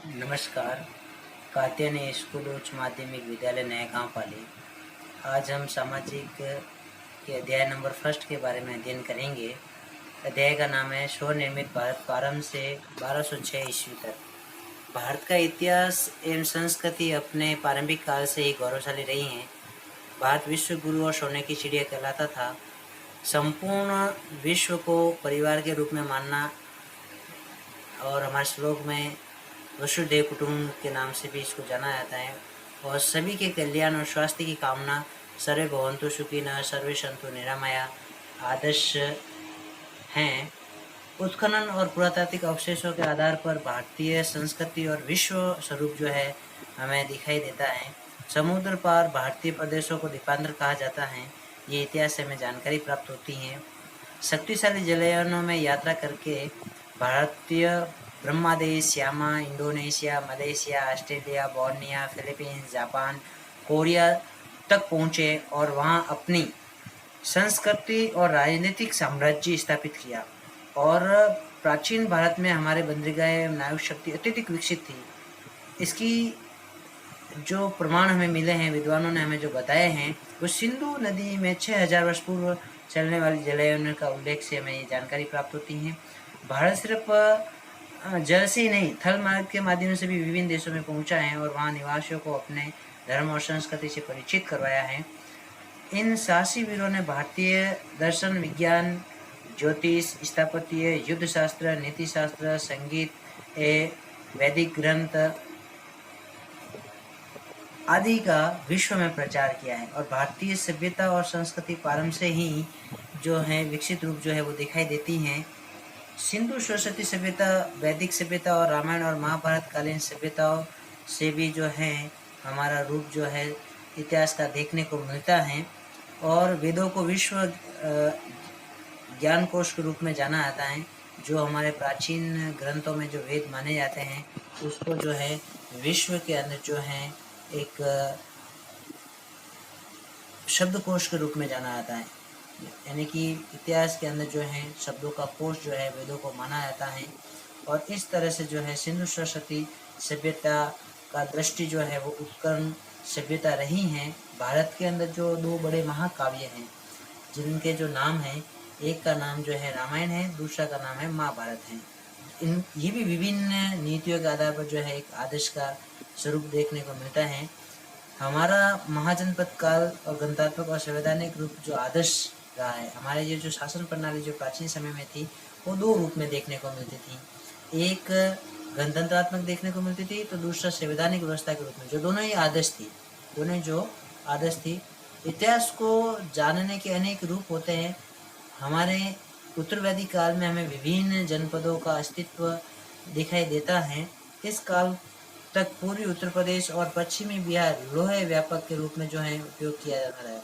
नमस्कार। कात्यायनी स्कूल उच्च माध्यमिक विद्यालय नया गांव पाली। आज हम सामाजिक के अध्याय नंबर फर्स्ट के बारे में अध्ययन करेंगे। अध्याय का नाम है स्वनिर्मित भारत प्रारंभ से 1206 ईस्वी तक। भारत का इतिहास एवं संस्कृति अपने प्रारंभिक काल से ही गौरवशाली रही हैं। भारत विश्व गुरु और सोने की चिड़िया कहलाता था। संपूर्ण विश्व को परिवार के रूप में मानना और हमारे श्लोक में वसुदेव कुटुंब के नाम से भी इसको जाना जाता है। और सभी के कल्याण और स्वास्थ्य की कामना, सर्वे भवन्तु सुखिनः सर्वे सन्तु निरामया आदर्श हैं। उत्खनन और पुरातात्विक अवशेषों के आधार पर भारतीय संस्कृति और विश्व स्वरूप जो है हमें दिखाई देता है। समुद्र पार भारतीय प्रदेशों को द्वीपांतर कहा जाता है। ये इतिहास से हमें जानकारी प्राप्त होती है। शक्तिशाली जलयानों में यात्रा करके भारतीय Brahmadesh, Shyama, Indonesia, Malaysia, Australia, Borneo, Philippines, Japan, Korea तक पहुँचे और वहाँ अपनी संस्कृति और राजनीतिक साम्राज्य स्थापित किया। और प्राचीन भारत में हमारे बंदरगाह नाविक शक्ति अत्यधिक विकसित थी। इसकी जो प्रमाण हमें मिले हैं, विद्वानों ने हमें जो बताए हैं, वो सिंधु नदी में 6000 वर्ष पूर्व चलने वाली जलयानों का उल्लेख से हमें ये जानकारी प्राप्त होती है। भारत सिर्फ जल से ही नहीं, थल मार्ग के माध्यम से भी विभिन्न देशों में पहुंचा है और वहां निवासियों को अपने धर्म और संस्कृति से परिचित करवाया है। इन साहसी वीरों ने भारतीय दर्शन, विज्ञान, ज्योतिष, स्थापत्य, युद्ध शास्त्र, नीति शास्त्र, संगीत, वैदिक ग्रंथ आदि का विश्व में प्रचार किया है। और भारतीय सभ्यता और संस्कृति प्रारंभ से ही जो है विकसित रूप जो है वो दिखाई देती हैं। सिंधु सरस्वती सभ्यता, वैदिक सभ्यता और रामायण और महाभारत कालीन सभ्यताओं से भी जो है हमारा रूप जो है इतिहास का देखने को मिलता है। और वेदों को विश्व ज्ञान कोश के रूप में जाना जाता है। जो हमारे प्राचीन ग्रंथों में जो वेद माने जाते हैं, उसको जो है विश्व के अंदर जो है एक शब्दकोश के रूप में जाना जाता है। यानी कि इतिहास के अंदर जो है शब्दों का कोश जो है वेदों को माना जाता है। और इस तरह से जो है सिंधु सरस्वती सभ्यता का दृष्टि जो है वो उत्कर्ण सभ्यता रही हैं। भारत के अंदर जो दो बड़े महाकाव्य हैं, जिनके जो नाम हैं, एक का नाम जो है रामायण है, दूसरा का नाम है महाभारत है। ये भी विभिन्न नीतियों के आधार पर जो है एक आदर्श का स्वरूप देखने को मिलता है। हमारा महाजनपद काल और गणतात्मक और संवैधानिक रूप जो आदर्श रहा है, हमारे ये जो शासन प्रणाली जो प्राचीन समय में थी, वो दो रूप में देखने को मिलती थी। एक गणतंत्रात्मक देखने को मिलती थी, तो दूसरा संवैधानिक व्यवस्था के रूप में, जो दोनों ही आदर्श थी। दोनों जो आदर्श थी। इतिहास को जानने के अनेक रूप होते हैं। हमारे उत्तर वैदिक काल में हमें विभिन्न जनपदों का अस्तित्व दिखाई देता है। इस काल तक पूर्वी उत्तर प्रदेश और पश्चिमी बिहार लोहे व्यापक के रूप में जो है उपयोग किया जाता है।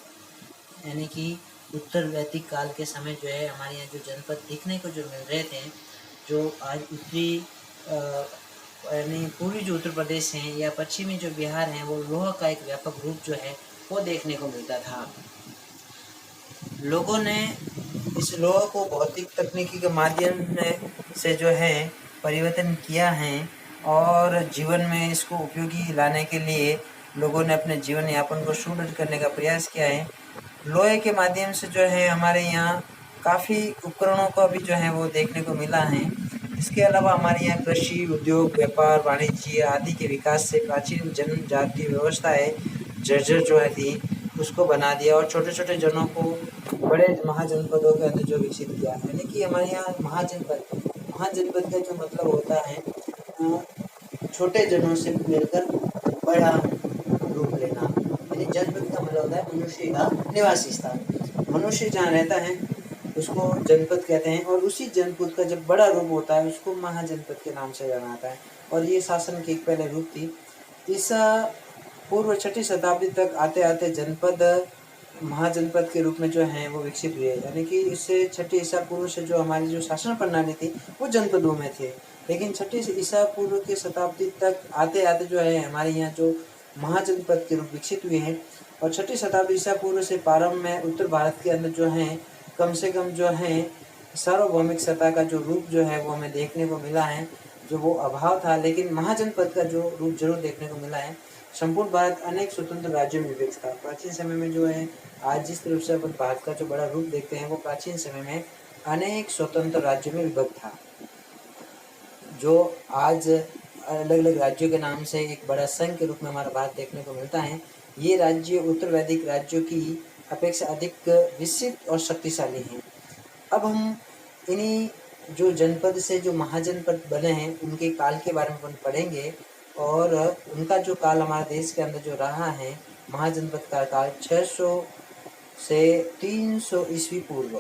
यानी कि उत्तर वैदिक काल के समय जो है हमारे यहाँ जो जनपद दिखने को जो मिल रहे थे, जो आज उत्तरी यानी पूर्वी जो उत्तर प्रदेश हैं या पश्चिमी जो बिहार हैं, वो लोहा का एक व्यापक रूप जो है वो देखने को मिलता था। लोगों ने इस लोहा को भौतिक तकनीकी के माध्यम से जो है परिवर्तन किया है और जीवन में इसको उपयोगी लाने के लिए लोगों ने अपने जीवन यापन को सुदृढ़ करने का प्रयास किया है। लोहे के माध्यम से जो है हमारे यहाँ काफ़ी उपकरणों का भी जो है वो देखने को मिला है। इसके अलावा हमारे यहाँ कृषि, उद्योग, व्यापार, वाणिज्य आदि के विकास से प्राचीन जनजातीय व्यवस्थाएं जर्जर जो है थी, उसको बना दिया और छोटे छोटे जनों को बड़े महाजनपदों के अंदर जो विकसित किया। यानी कि हमारे यहाँ महाजनपद का जो मतलब होता है छोटे जनों से मिलकर बड़ा रूप लेना। यानी जनपद का मतलब होता है मनुष्य का निवासी स्थान। मनुष्य जहाँ रहता है उसको जनपद कहते हैं, और उसी जनपद का जब बड़ा रूप होता है उसको महाजनपद के नाम से जाना जाता है। और ये शासन की एक पहले रूप थी। ईसा पूर्व 6वीं शताब्दी तक आते आते जनपद महाजनपद के रूप में जो है वो विकसित हुए। यानी कि इससे 6वीं ईसा पूर्व से जो हमारी जो शासन प्रणाली थी वो जनपदों में थे, लेकिन 6वीं ईसा पूर्व की शताब्दी तक आते आते जो है हमारे यहाँ जो महाजनपद के रूप विकसित हुए हैं। और 6वीं शताब्दी ईसा पूर्व से प्रारंभ में उत्तर भारत के अंदर जो है कम से कम जो है सार्वभौमिक सत्ता का जो रूप जो है वो हमें देखने को मिला है। जो वो अभाव था, लेकिन महाजनपद का जो रूप जरूर देखने को मिला है। संपूर्ण भारत अनेक स्वतंत्र राज्यों में विभक्त था। प्राचीन समय में जो है, आज जिस तरह से अपन भारत का जो बड़ा रूप देखते हैं, वो प्राचीन समय में अनेक स्वतंत्र राज्यों में विभक्त था। जो आज अलग अलग राज्यों के नाम से एक बड़ा संघ के रूप में हमारा भारत देखने को मिलता है। ये राज्य उत्तर वैदिक राज्यों की अपेक्षा अधिक विस्तृत और शक्तिशाली हैं। अब हम इन्हीं जो जनपद से जो महाजनपद बने हैं, उनके काल के बारे में पढ़ेंगे, और उनका जो काल हमारे देश के अंदर जो रहा है, महाजनपद का काल 600 से 300 ईस्वी पूर्व,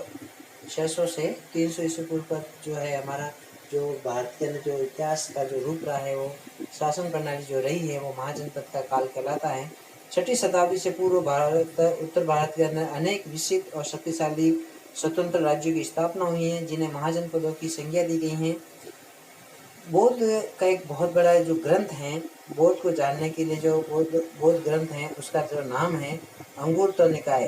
600 से 300 ईस्वी पूर्व पर जो है हमारा जो भारत के अंदर जो इतिहास का जो रूप रहा है, वो शासन प्रणाली जो रही है, वो महाजनपद का काल कहलाता है। 6वीं शताब्दी से पूर्व भारत उत्तर भारत के अंदर अनेक विकसित और शक्तिशाली स्वतंत्र राज्यों की स्थापना हुई है, जिन्हें महाजनपदों की संज्ञा दी गई है। बौद्ध का एक बहुत बड़ा जो ग्रंथ है, बौद्ध को जानने के लिए जो बौद्ध ग्रंथ है, उसका जो नाम है अंगुत्तर निकाय।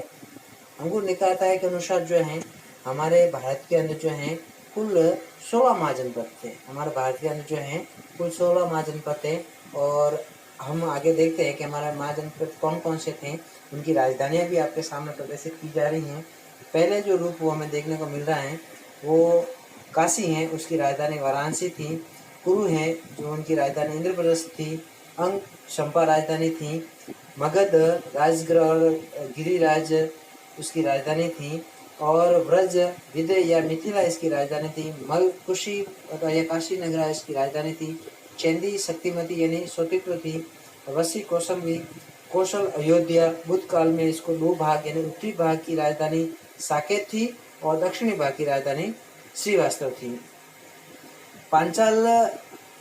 अंगुत्तर निकाय के अनुसार जो है हमारे भारत के अंदर जो है कुल 16 महाजनपद थे। हमारे भारत के अंदर जो है कुल 16 महाजनपद थे, और हम आगे देखते हैं कि हमारा महाजनपद कौन कौन से थे। उनकी राजधानियां भी आपके सामने प्रदर्शित की जा रही हैं। पहले जो रूप वो हमें देखने को मिल रहा है वो काशी है, उसकी राजधानी वाराणसी थी। कुरु है, जो उनकी राजधानी इंद्रप्रस्थ थी। अंग शंपा राजधानी थी। मगध राजगृह और गिरिराज उसकी राजधानी थी, और व्रज विदय या मिथिला इसकी राजधानी थी। मल कुशी या काशी नगरा इसकी राजधानी थी। चैंदी शक्तिमती यानी स्वतित्व थी। वसी कौशलवी कौशल अयोध्या। बुद्ध काल में इसको 2 भाग यानी उत्तरी भाग की राजधानी साकेत थी और दक्षिणी भाग की राजधानी श्रीवास्तव थी। पांचाल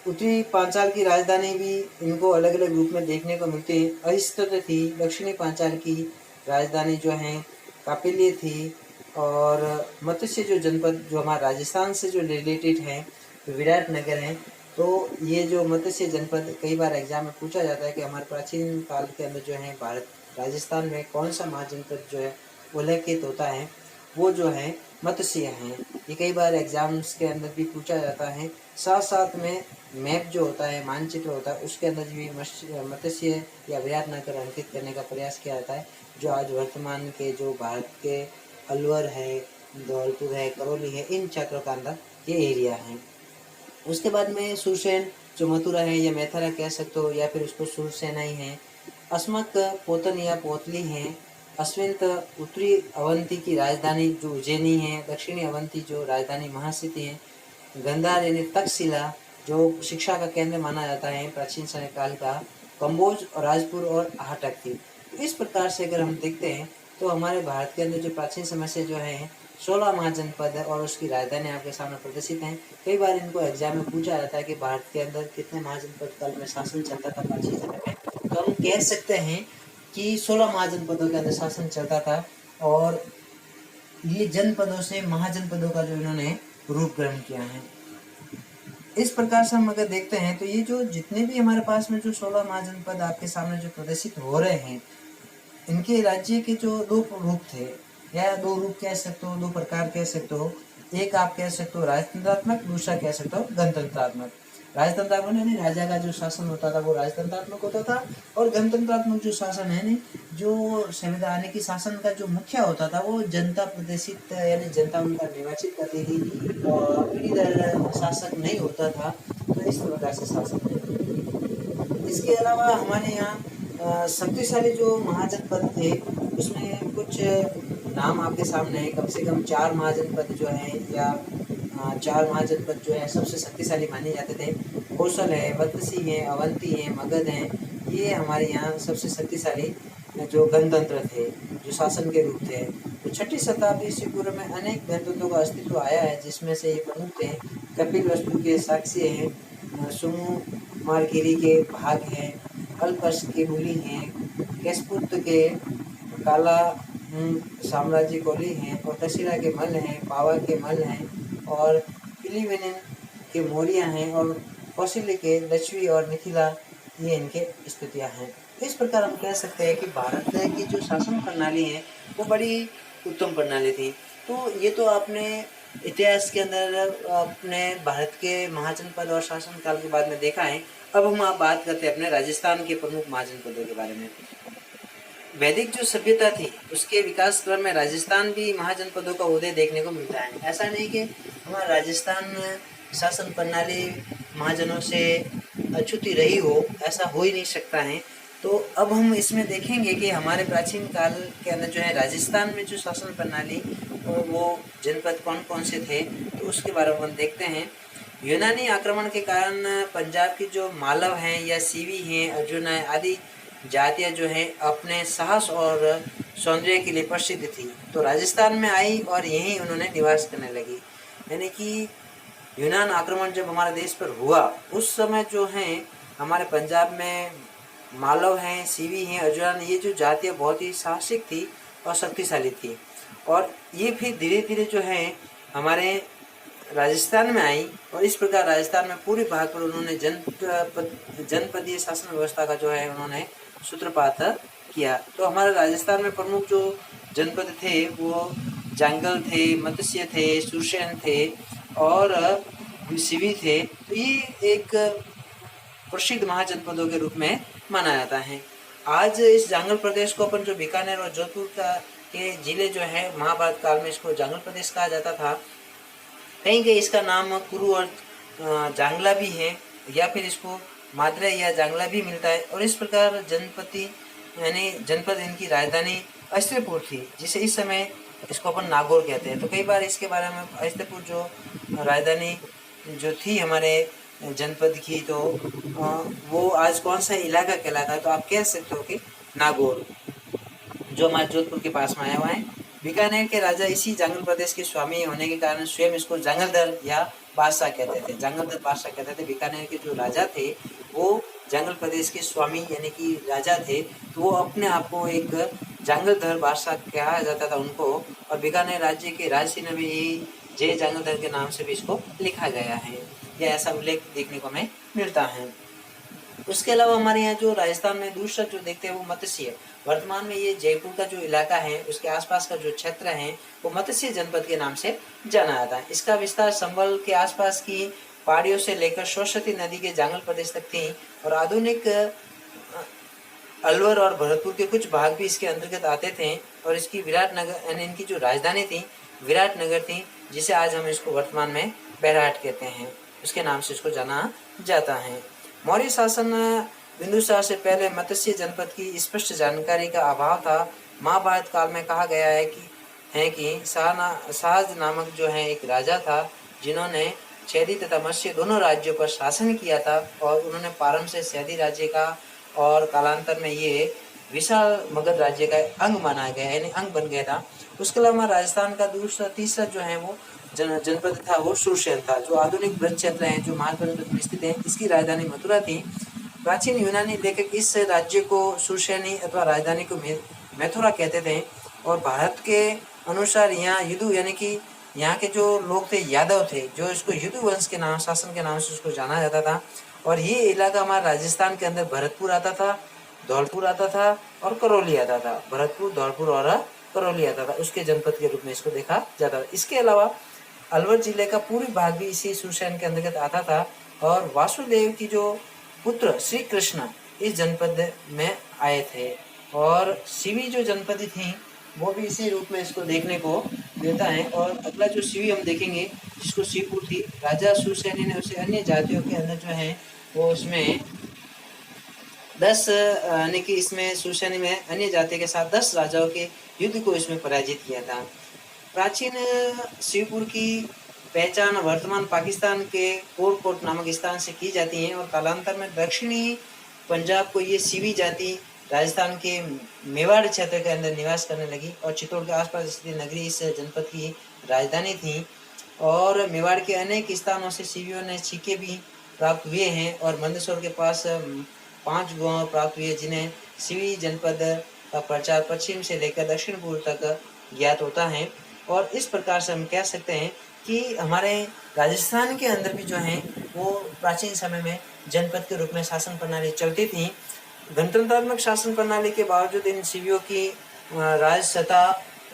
उत्तरी पांचाल की राजधानी भी इनको अलग अलग रूप में देखने को मिलती है। अहिस्तृत थी। दक्षिणी पांचाल की राजधानी जो है कापिल्य थी। और मत्स्य जो जनपद जो हमारा राजस्थान से जो रिलेटेड है, तो विराट नगर है। तो ये जो मत्स्य जनपद कई बार एग्जाम में पूछा जाता है कि हमारे प्राचीन काल के अंदर जो है भारत राजस्थान में कौन सा महाजनपद जो है उल्लेखित होता है, वो जो है मत्स्य है। ये कई बार एग्जाम्स के अंदर भी पूछा जाता है। साथ साथ में मैप जो होता है, मानचित्र होता है, उसके अंदर भी मत्स्य या विराट नगर अंकित करने का प्रयास किया जाता है, जो आज वर्तमान के जो भारत के अलवर है, धौलपुर है, करौली है, इन क्षेत्रों का अंदर ये एरिया है। उसके बाद में सुरसेन जो मथुरा है या मैथुरा कह सकते हो, या फिर उसको सुरसेना ही है। अस्मक पोतन या पोतली है। अश्विंत उत्तरी अवंती की राजधानी जो उज्जैनी है। दक्षिणी अवंती जो राजधानी महासिद्धि है। गंधार यानी तक्षशिला जो शिक्षा का केंद्र माना जाता है प्राचीन समय काल का। कंबोज और राजपुर और हाटक थी। इस प्रकार से अगर हम देखते हैं तो हमारे भारत के अंदर जो प्राचीन समय से जो है 16 महाजनपद है और उसकी राजधानी आपके सामने प्रदर्शित हैं। कई बार इनको एग्जाम में पूछा जाता है कि भारत के अंदर कितने महाजनपद काल में शासन चलता था प्राचीन समय में, तो हम कह सकते हैं कि 16 महाजनपदों के अंदर शासन चलता था, और ये जनपदों से महाजनपदों का जो इन्होंने रूप ग्रहण किया है। इस प्रकार से हम अगर देखते हैं तो ये जो जितने भी हमारे पास में जो 16 महाजनपद आपके सामने जो प्रदर्शित हो रहे हैं, इनके राज्य के जो 2 रूप थे, या 2 रूप कह सकते हो, 2 प्रकार कह सकते हो। एक आप कह सकते हो राजतंत्रात्मक, दूसरा कह सकते हो गणतंत्रात्मक। राजतंत्रात्मक यानी राजा का जो शासन होता था वो राजतंत्रात्मक होता था, और गणतंत्रात्मक जो शासन है जो संवैधानिक शासन का जो मुखिया होता था वो जनता प्रदेशित यानी जनता उनका निर्वाचित करती थी, और पीढ़ीदर शासक नहीं होता था। तो इस प्रकार से शासन। इसके अलावा हमारे यहाँ शक्तिशाली जो महाजनपद थे उसमें कुछ नाम आपके सामने है। कम से कम 4 महाजनपद जो है, या 4 महाजनपद जो है सबसे शक्तिशाली माने जाते थे। कौशल है, बदसी है, अवंती है, मगध है। ये हमारे यहाँ सबसे शक्तिशाली जो गणतंत्र थे, जो शासन के रूप थे। तो 6वीं शताब्दी ईस्वी पूर्व में अनेक गणतंत्रों का अस्तित्व आया है, जिसमें से ये प्रमुख थे कपिल वस्तु के साक्ष्य हैं, सुकुमारगिरी के भाग हैं, अल्पश के बुली हैं, केशपुत्र के काला साम्राज्य कोली हैं, और तशिला के मल हैं, पावा के मल हैं, और पिलीवेनिन के मौर्य हैं, और कौशल्य के लक्ष्मी और मिथिला, ये इनके स्थितियाँ हैं। इस प्रकार हम कह सकते हैं कि भारत की जो शासन प्रणाली है वो बड़ी उत्तम प्रणाली थी। तो ये तो आपने इतिहास के अंदर अपने भारत के महाजनपद और शासनकाल के बाद में देखा है। अब हम आप बात करते हैं अपने राजस्थान के प्रमुख महाजनपदों के बारे में। वैदिक जो सभ्यता थी उसके विकास क्रम में राजस्थान भी महाजनपदों का उदय देखने को मिलता है। ऐसा नहीं कि हमारा राजस्थान शासन प्रणाली महाजनों से अछूत ही रही हो, ऐसा हो ही नहीं सकता है। तो अब हम इसमें देखेंगे कि हमारे प्राचीन काल के अंदर जो है राजस्थान में जो शासन प्रणाली वो जनपद कौन कौन से थे, तो उसके बारे में हम देखते हैं। यूनानी आक्रमण के कारण पंजाब की जो मालव हैं या सीवी हैं, अर्जुन है आदि जातियाँ जो हैं अपने साहस और सौंदर्य के लिए प्रसिद्ध थी, तो राजस्थान में आई और यहीं उन्होंने निवास करने लगी। यानी कि यूनान आक्रमण जब हमारे देश पर हुआ उस समय जो है हमारे पंजाब में मालव हैं, सीवी हैं, अर्जुन, ये जो जातियाँ बहुत ही साहसिक थी और शक्तिशाली थी, और ये फिर धीरे धीरे जो है हमारे राजस्थान में आई, और इस प्रकार राजस्थान में पूरे भाग पर उन्होंने जनपदीय शासन व्यवस्था का जो है उन्होंने सूत्रपात किया। तो हमारे राजस्थान में प्रमुख जो जनपद थे वो जांगल थे, मत्स्य थे, सुरसेन थे और सिवी थे। तो ये एक प्रसिद्ध महाजनपदों के रूप में माना जाता है। आज इस जांगल प्रदेश को अपन जो बीकानेर और जोधपुर का के जिले जो है महाभारत काल में इसको जांगल प्रदेश कहा जाता था। कहीं कहीं इसका नाम कुरु और जांगला भी है, या फिर इसको माद्रे या जांगला भी मिलता है। और इस प्रकार जनपति यानी जनपद इनकी राजधानी अस्तिपुर थी, जिसे इस समय इसको अपन नागौर कहते हैं। तो कई बार इसके बारे में अस्तिपुर जो राजधानी जो थी हमारे जनपद की, तो वो आज कौन सा इलाका कहलाता है, तो आप कह सकते हो कि नागौर, जो हमारे जोधपुर के पास में आया हुआ है। बीकानेर के राजा इसी जांगल प्रदेश के स्वामी होने के कारण स्वयं इसको जांगलधर या बादशाह कहते थे, जांगलधर बादशाह कहते थे। बीकानेर के जो राजा थे वो जांगल प्रदेश के स्वामी यानी कि राजा थे, तो वो अपने आप को एक जांगलधर बादशाह कहा जाता था उनको। और बीकानेर राज्य के राजसीना में ये जय जांगलधर के नाम से भी इसको लिखा गया है, या ऐसा उल्लेख देखने को हमें मिलता है। उसके अलावा हमारे यहाँ जो राजस्थान में दूसरा जो देखते हैं वो मत्स्य, वर्तमान में ये जयपुर का जो इलाका है उसके आसपास का जो क्षेत्र है वो मत्स्य जनपद के नाम से जाना जाता है। इसका विस्तार संबल के आसपास की पहाड़ियों से लेकर सरस्वती नदी के जांगल प्रदेश तक थी, और आधुनिक अलवर और भरतपुर के कुछ भाग भी इसके अंतर्गत आते थे। और इसकी विराटनगर यानी इनकी जो राजधानी थी विराटनगर थी, जिसे आज हम इसको वर्तमान में बैराट कहते हैं, उसके नाम से इसको जाना जाता है। मौर्य शासन बिंदुसार से पहले मत्स्य जनपद की स्पष्ट जानकारी का अभाव था। महाभारत काल में कहा गया है कि साहज नामक जो है एक राजा था, जिन्होंने शहरी तथा मत्स्य दोनों राज्यों पर शासन किया था, और उन्होंने प्रारंभ से शहरी राज्य का और कालांतर में ये विशाल मगध राज्य का अंग माना गया, यानी अंग बन गया था। उसके अलावा राजस्थान का तीसरा जो है वो जनपद था वो सुरसेन था, जो आधुनिक ब्रज क्षेत्र है जो महाजनपद में स्थित है। इसकी राजधानी मथुरा थी। प्राचीन यूनानी लेखक इस राज्य को सुरसेनी अथवा राजधानी को मथुरा कहते थे। और भारत के अनुसार यहाँ युदु यानी कि यहाँ के जो लोग थे यादव थे, जो इसको युदु वंश के नाम शासन के नाम से उसको जाना जाता था। और ये इलाका हमारा राजस्थान के अंदर भरतपुर आता था, धौलपुर आता था और करौली आता था। भरतपुर, धौलपुर और करौली आता था, उसके जनपद के रूप में इसको देखा जाता था। इसके अलावा अलवर जिले का पूरी भाग भी इसी सुरसेन के अंतर्गत आता था। और वासुदेव की जो पुत्र श्री कृष्ण इस जनपद में आए थे। और शिवी जो जनपदी थी वो भी इसी रूप में इसको देखने को मिलता है। और अगला जो शिवी हम देखेंगे जिसको शिवपुर थी, राजा सुरसेनी ने उसे अन्य जातियों के अंदर जो है वो उसमें 10 यानी कि इसमें सुरसेनी में अन्य जाति के साथ 10 राजाओं के युद्ध को इसमें पराजित किया था। प्राचीन शिवपुर की पहचान वर्तमान पाकिस्तान के कोटकोट नामक स्थान से की जाती है। और कालांतर में दक्षिणी पंजाब को ये सीवी जाति राजस्थान के मेवाड़ क्षेत्र के अंदर निवास करने लगी। और चित्तौड़ के आसपास स्थित नगरी इस जनपद की राजधानी थी। और मेवाड़ के अनेक स्थानों से सीवियों ने सिक्के भी प्राप्त हुए हैं। और मंदसौर के पास 5 गांव प्राप्त हुए, जिन्हें सीवी जनपद का प्रचार पश्चिम से लेकर दक्षिण पूर्व तक ज्ञात होता है। और इस प्रकार से हम कह सकते हैं कि हमारे राजस्थान के अंदर भी जो है वो प्राचीन समय में जनपद के रूप में शासन प्रणाली चलती थी। गणतंत्रात्मक शासन प्रणाली के बावजूद इन शिवियों की राज सत्ता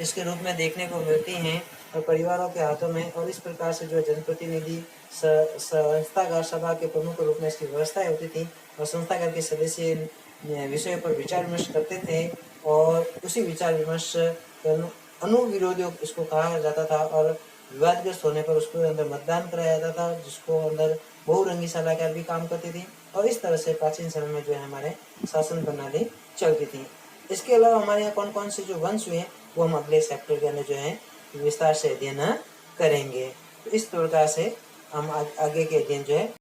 इसके रूप में देखने को मिलती हैं। और परिवारों के हाथों में, और इस प्रकार से जो जनप्रतिनिधि संस्थागार सभा के प्रमुख रूप में इसकी व्यवस्थाएं होती थी और संस्थागार के सदस्य विषयों पर विचार विमर्श करते थे और उसी विचार विमर्श अनुविरोधियों इसको कहा जाता था और विवादग्रस्त होने पर उसको अंदर मतदान कराया जाता था, जिसको अंदर बहुरंगी सलाहकार भी काम करती थी। और इस तरह से प्राचीन समय में जो है हमारे शासन प्रणाली चलती थी। इसके अलावा हमारे यहाँ कौन कौन से जो वंश हुए वो हम अगले चैप्टर के अंदर जो है विस्तार से अध्ययन करेंगे। तो इस प्रकार से हम आगे के अध्ययन जो है